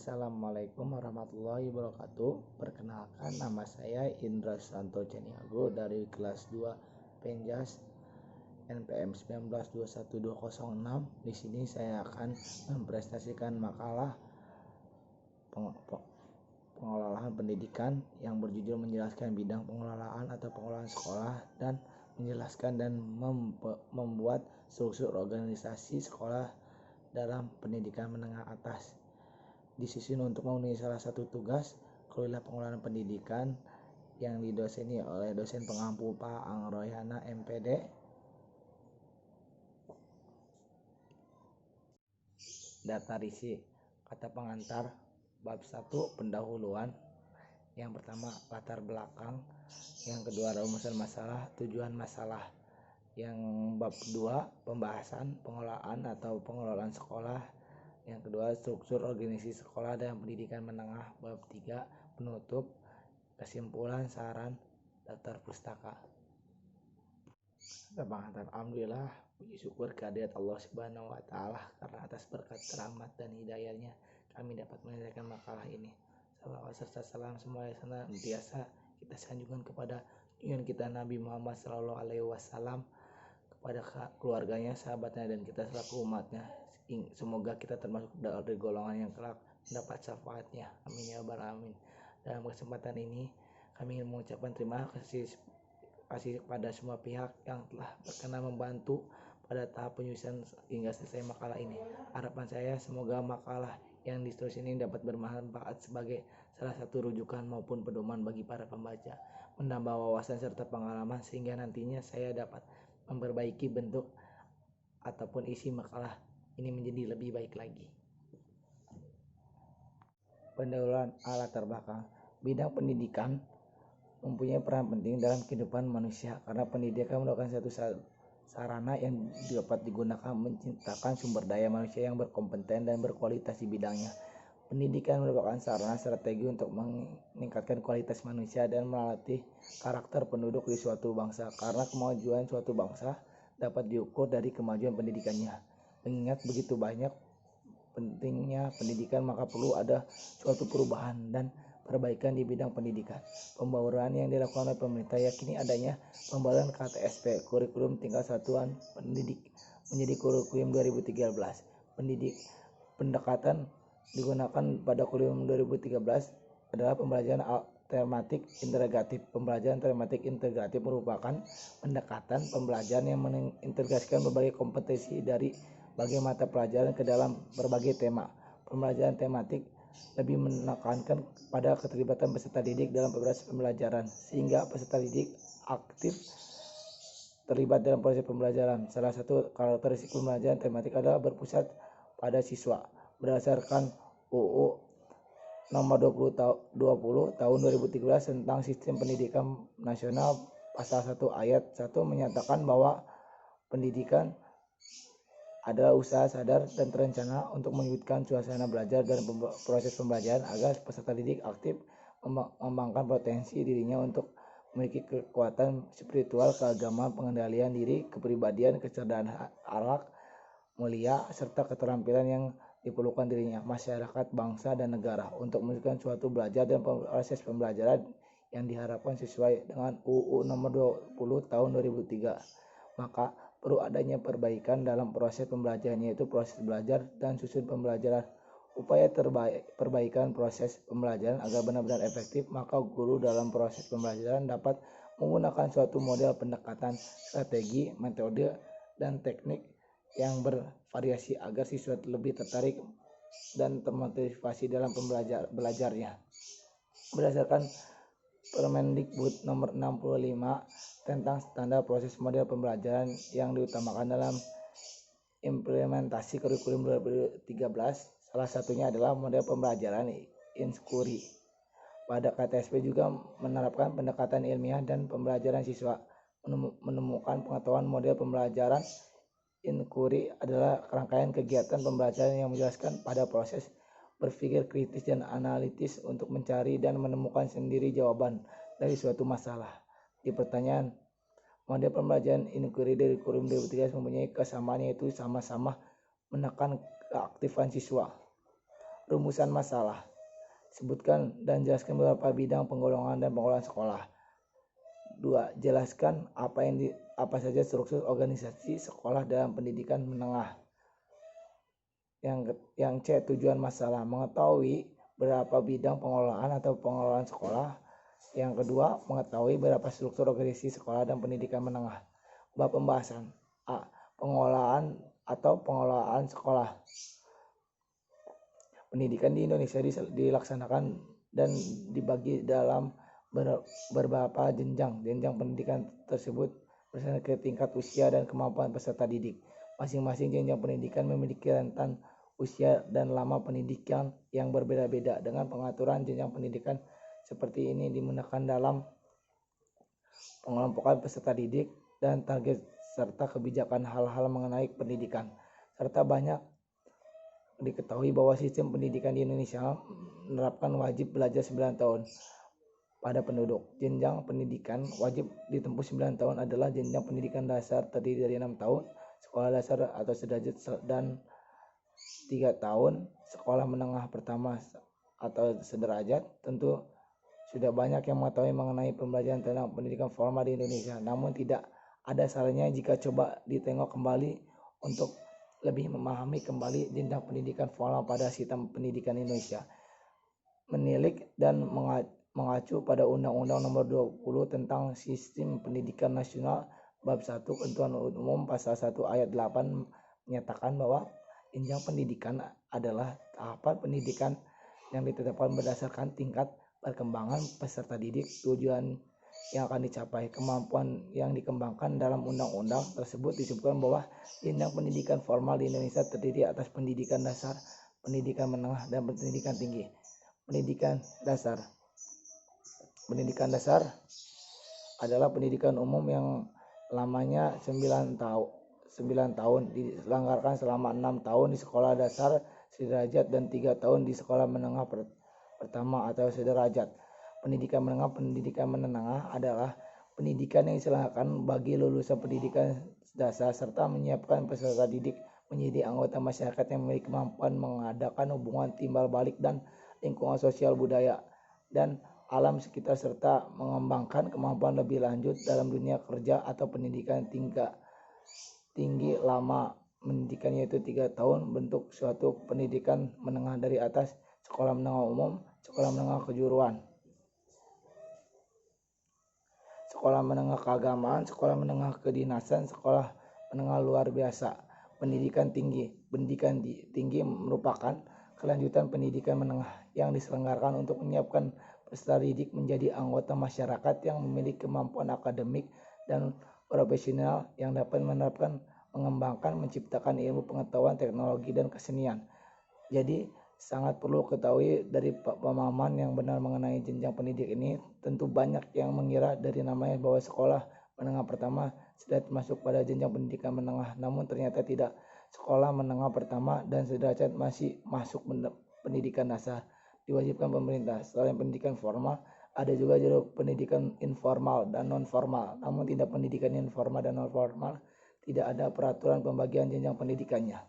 Assalamualaikum warahmatullahi wabarakatuh. Perkenalkan, nama saya Indra Santo Ceniago dari kelas 2 Penjas NPM 1921206. Di sini saya akan mempresentasikan makalah pengelolaan pendidikan yang berjudul menjelaskan bidang pengelolaan atau pengelolaan sekolah dan menjelaskan dan membuat struktur organisasi sekolah dalam pendidikan menengah atas. Disusun untuk memenuhi salah satu tugas kelola pengelolaan pendidikan yang didoseni oleh dosen pengampu Pak Angroyana MPD. Data risi kata pengantar bab 1 pendahuluan. Yang pertama latar belakang, yang kedua rumusan masalah, tujuan masalah. Yang bab 2 pembahasan pengelolaan atau pengelolaan sekolah. Yang kedua struktur organisasi sekolah dan pendidikan menengah. Bab 3 penutup, kesimpulan, saran, daftar pustaka. Pengantar. Alhamdulillah, puji syukur kehadirat Allah Subhanahu wa taala karena atas berkat rahmat dan hidayahnya kami dapat menyelesaikan makalah ini. Salawat serta salam semuanya senantiasa kita sanjungkan kepada junjungan kita Nabi Muhammad sallallahu alaihi wasallam, kepada keluarganya, sahabatnya, dan kita selaku umatnya. Semoga kita termasuk dari golongan yang kelak mendapat syafaatnya. Amin ya rabbal alamin. Dalam kesempatan ini kami ingin mengucapkan terima kasih kepada semua pihak yang telah berkenan membantu pada tahap penyusunan hingga selesai makalah ini. Harapan saya semoga makalah yang ditulis ini dapat bermanfaat sebagai salah satu rujukan maupun pedoman bagi para pembaca, menambah wawasan serta pengalaman sehingga nantinya saya dapat memperbaiki bentuk ataupun isi makalah ini menjadi lebih baik lagi. Pendahuluan latar belakang. Bidang pendidikan mempunyai peran penting dalam kehidupan manusia karena pendidikan merupakan satu sarana yang dapat digunakan menciptakan sumber daya manusia yang berkompeten dan berkualitas di bidangnya. Pendidikan merupakan sarana strategi untuk meningkatkan kualitas manusia dan melatih karakter penduduk di suatu bangsa, karena kemajuan suatu bangsa dapat diukur dari kemajuan pendidikannya. Mengingat begitu banyak pentingnya pendidikan, maka perlu ada suatu perubahan dan perbaikan di bidang pendidikan. Pembaruan yang dilakukan oleh pemerintah yakini adanya pembaruan KTSP, kurikulum tingkat satuan pendidik, menjadi kurikulum 2013. Pendekatan digunakan pada kurikulum 2013 adalah pembelajaran tematik integratif. Pembelajaran tematik integratif merupakan pendekatan pembelajaran yang mengintegrasikan berbagai kompetensi dari berbagai mata pelajaran ke dalam berbagai tema. Pembelajaran tematik lebih menekankan pada keterlibatan peserta didik dalam proses pembelajaran, sehingga peserta didik aktif terlibat dalam proses pembelajaran. Salah satu karakteristik pembelajaran tematik adalah berpusat pada siswa. Berdasarkan UU nomor 20 tahun 2013 tentang sistem pendidikan nasional, pasal 1 ayat 1 menyatakan bahwa pendidikan adalah usaha sadar dan terencana untuk mewujudkan suasana belajar dan proses pembelajaran agar peserta didik aktif mengembangkan potensi dirinya untuk memiliki kekuatan spiritual, keagamaan, pengendalian diri, kepribadian, kecerdasan akhlak mulia, serta keterampilan yang diperlukan dirinya, masyarakat, bangsa, dan negara untuk mewujudkan suatu belajar dan proses pembelajaran yang diharapkan sesuai dengan UU nomor 20 tahun 2003. Maka perlu adanya perbaikan dalam proses pembelajaran, yaitu proses belajar dan susun pembelajaran. Upaya perbaikan proses pembelajaran agar benar-benar efektif, maka guru dalam proses pembelajaran dapat menggunakan suatu model pendekatan, strategi, metode, dan teknik yang bervariasi agar siswa lebih tertarik dan termotivasi dalam belajarnya. Berdasarkan Permendikbud nomor 65 tentang standar proses model pembelajaran yang diutamakan dalam implementasi kurikulum 2013, salah satunya adalah model pembelajaran inquiry. Pada KTSP juga menerapkan pendekatan ilmiah dan pembelajaran siswa menemukan pengetahuan. Model pembelajaran inquiry adalah rangkaian kegiatan pembelajaran yang menjelaskan pada proses berpikir kritis dan analitis untuk mencari dan menemukan sendiri jawaban dari suatu masalah. Di pertanyaan, model pembelajaran inquiry dari kurikulum 2013 mempunyai kesamaan, yaitu sama-sama menekan keaktifan siswa. Rumusan masalah. Sebutkan dan jelaskan beberapa bidang penggolongan dan pengelolaan sekolah. 2. Jelaskan apa saja struktur organisasi sekolah dalam pendidikan menengah. Yang C. Tujuan masalah. Mengetahui berapa bidang pengelolaan atau pengelolaan sekolah. Yang kedua, mengetahui berapa struktur organisasi sekolah dan pendidikan menengah. Bab pembahasan. A. Pengelolaan atau pengelolaan sekolah. Pendidikan di Indonesia dilaksanakan dan dibagi dalam beberapa jenjang. Jenjang pendidikan tersebut berdasarkan ke tingkat usia dan kemampuan peserta didik. Masing-masing jenjang pendidikan memiliki rentan usia dan lama pendidikan yang berbeda-beda. Dengan pengaturan jenjang pendidikan seperti ini dimudahkan dalam pengelompokan peserta didik dan target serta kebijakan hal-hal mengenai pendidikan. Serta banyak diketahui bahwa sistem pendidikan di Indonesia menerapkan wajib belajar 9 tahun pada penduduk. Jenjang pendidikan wajib ditempuh 9 tahun adalah jenjang pendidikan dasar terdiri dari 6 tahun sekolah dasar atau sederajat dan 3 tahun sekolah menengah pertama atau sederajat. Tentu sudah banyak yang mengetahui mengenai pembelajaran tentang pendidikan formal di Indonesia, namun tidak ada salahnya jika coba ditengok kembali untuk lebih memahami kembali jenjang pendidikan formal pada sistem pendidikan Indonesia. Menilik dan mengacu pada Undang-Undang Nomor 20 tentang Sistem Pendidikan Nasional Bab 1 Ketentuan Umum Pasal 1 Ayat 8 menyatakan bahwa jenjang pendidikan adalah tahapan pendidikan yang ditetapkan berdasarkan tingkat perkembangan peserta didik, tujuan yang akan dicapai, kemampuan yang dikembangkan. Dalam undang-undang tersebut disebutkan bahwa jenjang pendidikan formal di Indonesia terdiri atas pendidikan dasar, pendidikan menengah, dan pendidikan tinggi. Pendidikan dasar adalah pendidikan umum yang lamanya 9 tahun, diselenggarakan selama 6 tahun di sekolah dasar sederajat dan 3 tahun di sekolah menengah pertama atau sederajat. Pendidikan menengah adalah pendidikan yang diselenggarakan bagi lulusan pendidikan dasar serta menyiapkan peserta didik menjadi anggota masyarakat yang memiliki kemampuan mengadakan hubungan timbal balik dan lingkungan sosial budaya dan alam sekitar serta mengembangkan kemampuan lebih lanjut dalam dunia kerja atau pendidikan tinggi lama. Pendidikan yaitu 3 tahun bentuk suatu pendidikan menengah dari atas: sekolah menengah umum, sekolah menengah kejuruan, sekolah menengah keagamaan, sekolah menengah kedinasan, sekolah menengah luar biasa. Pendidikan tinggi merupakan kelanjutan pendidikan menengah yang diselenggarakan untuk menyiapkan peserta didik menjadi anggota masyarakat yang memiliki kemampuan akademik dan profesional yang dapat menerapkan, mengembangkan, menciptakan ilmu pengetahuan, teknologi, dan kesenian. Jadi sangat perlu ketahui dari pemahaman yang benar mengenai jenjang pendidikan ini. Tentu banyak yang mengira dari namanya bahwa sekolah menengah pertama sudah masuk pada jenjang pendidikan menengah, namun ternyata tidak. Sekolah menengah pertama dan sederajat masih masuk pendidikan dasar, diwajibkan pemerintah. Selain pendidikan formal, ada juga jalur pendidikan informal dan non formal. Namun tidak pendidikan informal dan non formal, tidak ada peraturan pembagian jenjang pendidikannya.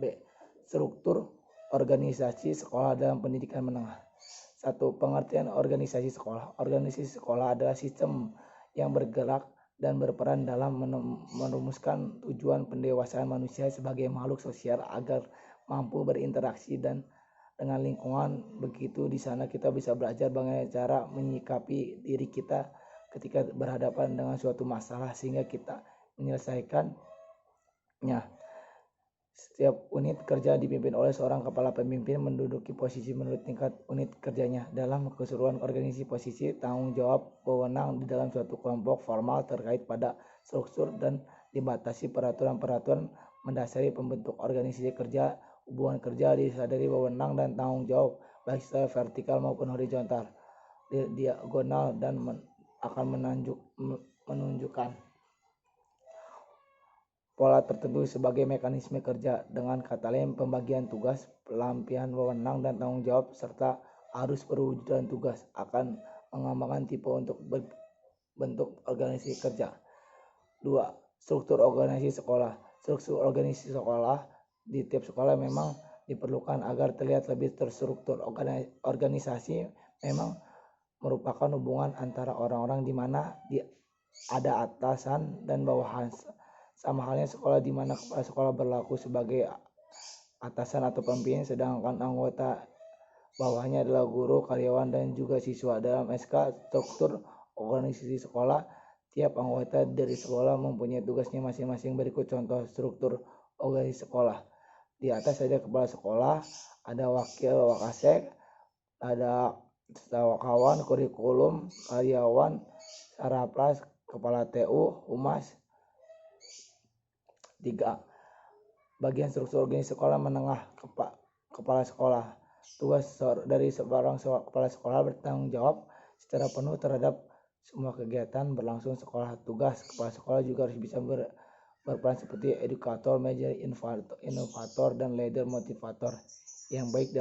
B. Struktur organisasi sekolah dalam pendidikan menengah. 1. Pengertian organisasi sekolah. Organisasi sekolah adalah sistem yang bergerak dan berperan dalam merumuskan tujuan pendewasaan manusia sebagai makhluk sosial agar mampu berinteraksi dan dengan lingkungan. Begitu di sana kita bisa belajar bagaimana cara menyikapi diri kita ketika berhadapan dengan suatu masalah sehingga kita menyelesaikannya. Setiap unit kerja dipimpin oleh seorang kepala pemimpin menduduki posisi menurut tingkat unit kerjanya. Dalam keseluruhan organisasi, posisi, tanggung jawab, wewenang di dalam suatu kelompok formal terkait pada struktur dan dibatasi peraturan-peraturan mendasari pembentuk organisasi kerja. Hubungan kerja disadari wewenang dan tanggung jawab baik secara vertikal maupun horizontal, diagonal, dan akan menunjukkan pola tertentu sebagai mekanisme kerja. Dengan kata lain, pembagian tugas, pelampian wewenang dan tanggung jawab, serta arus perwujudan tugas akan mengembangkan tipe untuk bentuk organisasi kerja. 2. Struktur organisasi sekolah. Struktur organisasi sekolah di tiap sekolah memang diperlukan agar terlihat lebih terstruktur. Organisasi memang merupakan hubungan antara orang-orang di mana ada atasan dan bawahan. Sama halnya sekolah di mana kepala sekolah berlaku sebagai atasan atau pemimpin, sedangkan anggota bawahnya adalah guru, karyawan, dan juga siswa. Dalam SK struktur organisasi sekolah, tiap anggota dari sekolah mempunyai tugasnya masing-masing. Berikut contoh struktur organisasi sekolah. Di atas ada kepala sekolah, ada wakil wakasek, ada kawan, kurikulum, karyawan, sarapras, kepala TU, humas. 3. Bagian struktur organisasi sekolah menengah, kepala sekolah. Tugas dari seorang kepala sekolah bertanggung jawab secara penuh terhadap semua kegiatan berlangsung sekolah. Tugas kepala sekolah juga harus bisa berperan seperti edukator, manajer, inovator, dan leader motivator yang baik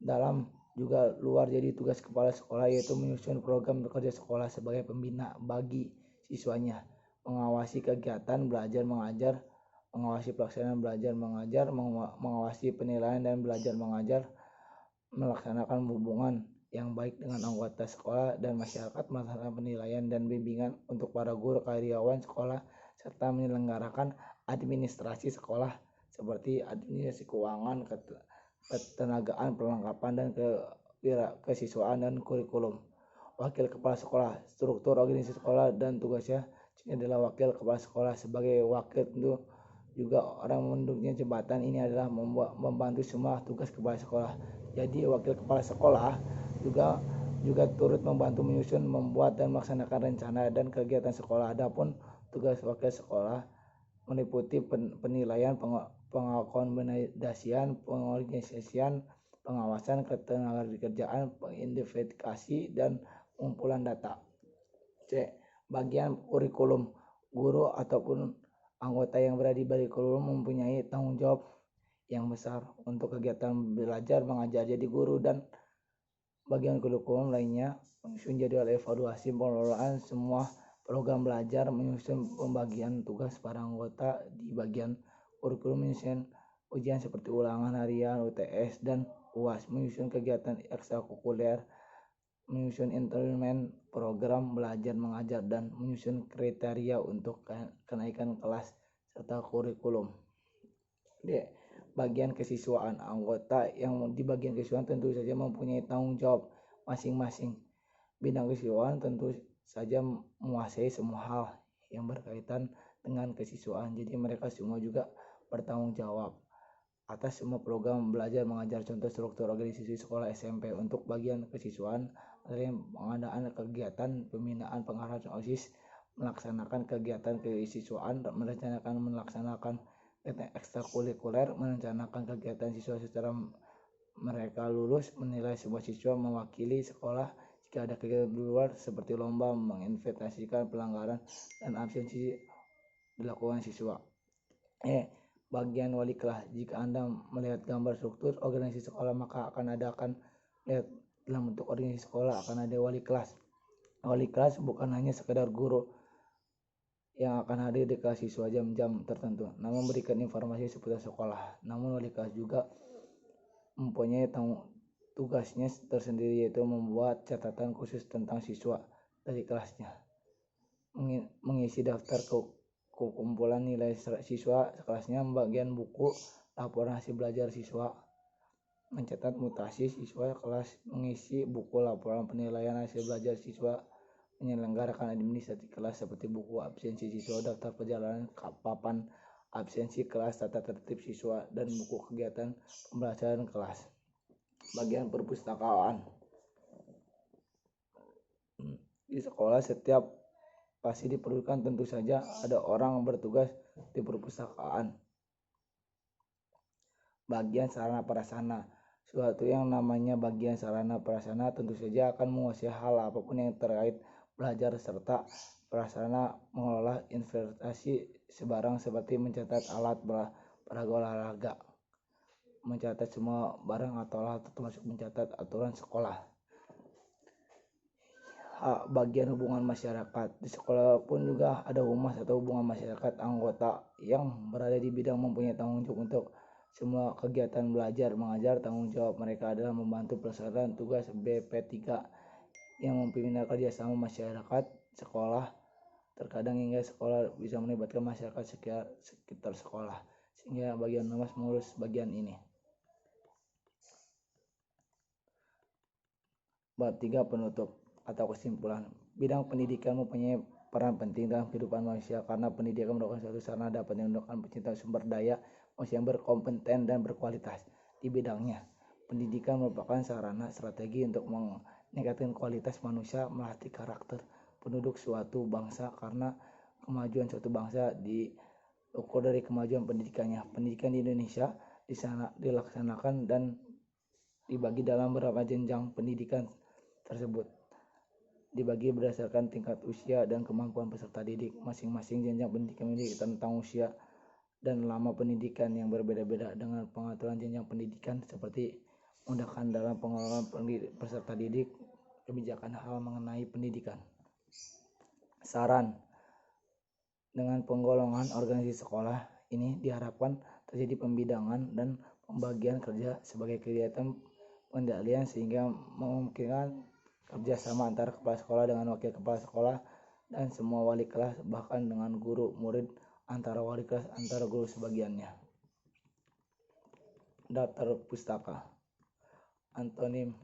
dalam juga luar. Jadi tugas kepala sekolah yaitu menyusun program kerja sekolah sebagai pembina bagi siswanya, mengawasi kegiatan belajar mengajar, mengawasi pelaksanaan belajar mengajar, mengawasi penilaian dan belajar mengajar, melaksanakan hubungan yang baik dengan anggota sekolah dan masyarakat, melaksanakan penilaian dan bimbingan untuk para guru, karyawan sekolah, serta menyelenggarakan administrasi sekolah seperti administrasi keuangan, ketenagaan, perlengkapan, dan kesiswaan dan kurikulum. Wakil kepala sekolah, struktur organisasi sekolah dan tugasnya. Ini adalah wakil kepala sekolah. Sebagai wakil tentu juga orang mendukungnya jabatan ini adalah membantu semua tugas kepala sekolah. Jadi wakil kepala sekolah juga turut membantu menyusun, membuat, dan melaksanakan rencana dan kegiatan sekolah. Adapun tugas wakil sekolah meliputi penilaian, pengakomodasian, pengorganisasian, pengawasan, ketenagakerjaan, pengidentifikasi, dan pengumpulan data. C. Bagian kurikulum. Guru ataupun anggota yang berada di balik kurikulum mempunyai tanggung jawab yang besar untuk kegiatan belajar mengajar. Jadi guru dan bagian kurikulum lainnya menyusun jadwal evaluasi, pengelolaan semua program belajar, menyusun pembagian tugas para anggota di bagian kurikulum, menyusun ujian seperti ulangan harian, UTS, dan UAS, menyusun kegiatan ekstrakurikuler, menyusun instrumen program belajar mengajar, dan menyusun kriteria untuk kenaikan kelas serta kurikulum. D. Bagian kesiswaan. Anggota yang di bagian kesiswaan tentu saja mempunyai tanggung jawab masing-masing. Bidang kesiswaan tentu saja menguasai semua hal yang berkaitan dengan kesiswaan. Jadi mereka semua juga bertanggung jawab atas semua program belajar mengajar. Contoh struktur organisasi sekolah SMP. Untuk bagian kesiswaan dari pengadaan kegiatan pembinaan, pengarahan OSIS, melaksanakan kegiatan kesiswaan, melaksanakan ekstrakurikuler, merencanakan kegiatan siswa secara mereka lulus, menilai semua siswa, mewakili sekolah jika ada kegiatan di luar seperti lomba, menginvestasikan pelanggaran dan absensi dilakukan siswa. Bagian wali kelas. Jika Anda melihat gambar struktur organisasi sekolah, maka akan lihat dalam bentuk organisasi sekolah akan ada wali kelas. Wali kelas bukan hanya sekedar guru yang akan hadir di kelas siswa jam-jam tertentu, namun memberikan informasi seputar sekolah. Namun wali kelas juga mempunyai tugasnya tersendiri, yaitu membuat catatan khusus tentang siswa dari kelasnya, mengisi daftar kumpulan nilai siswa kelasnya, membagian buku laporan hasil belajar siswa, mencatat mutasi siswa kelas, mengisi buku laporan penilaian hasil belajar siswa, menyelenggarakan administrasi kelas seperti buku absensi siswa, daftar perjalanan, papan absensi kelas, tata tertib siswa, dan buku kegiatan pembelajaran kelas. Bagian perpustakaan. Di sekolah setiap pasti diperlukan tentu saja ada orang bertugas di perpustakaan. Bagian sarana prasarana. Suatu yang namanya bagian sarana prasarana tentu saja akan menguasai hal apapun yang terkait belajar serta prasarana mengelola investasi sebarang seperti mencatat alat peraga olahraga, mencatat semua barang atau alat, termasuk mencatat aturan sekolah. Bagian hubungan masyarakat. Di sekolah pun juga ada humas atau hubungan masyarakat. Anggota yang berada di bidang mempunyai tanggung jawab untuk Semua kegiatan belajar mengajar tanggung jawab mereka adalah membantu pelaksanaan tugas BP3 yang mempermudah kerjasama masyarakat sekolah. Terkadang hingga sekolah bisa melibatkan masyarakat sekitar sekolah, sehingga bagian humas mengurus bagian ini. Bab 3 penutup atau kesimpulan. Bidang pendidikan mempunyai peran penting dalam kehidupan manusia karena pendidikan merupakan suatu sarana dapat menunjukkan penciptaan sumber daya manusia yang berkompeten dan berkualitas di bidangnya. Pendidikan merupakan sarana strategi untuk meningkatkan kualitas manusia, melatih karakter penduduk suatu bangsa karena kemajuan suatu bangsa diukur dari kemajuan pendidikannya. Pendidikan di Indonesia dilaksanakan dan dibagi dalam beberapa jenjang pendidikan tersebut, dibagi berdasarkan tingkat usia dan kemampuan peserta didik. Masing-masing jenjang pendidikan memiliki tentang usia dan lama pendidikan yang berbeda-beda dengan pengaturan jenjang pendidikan seperti memudahkan dalam pengelolaan peserta didik, kebijakan hal mengenai pendidikan. Saran, dengan penggolongan organisasi sekolah ini diharapkan terjadi pembidangan dan pembagian kerja sebagai kegiatan pengendalian sehingga memungkinkan kerjasama antara kepala sekolah dengan wakil kepala sekolah dan semua wali kelas, bahkan dengan guru murid, antara wali kelas, antara guru sebagiannya. Daftar pustaka. Antonim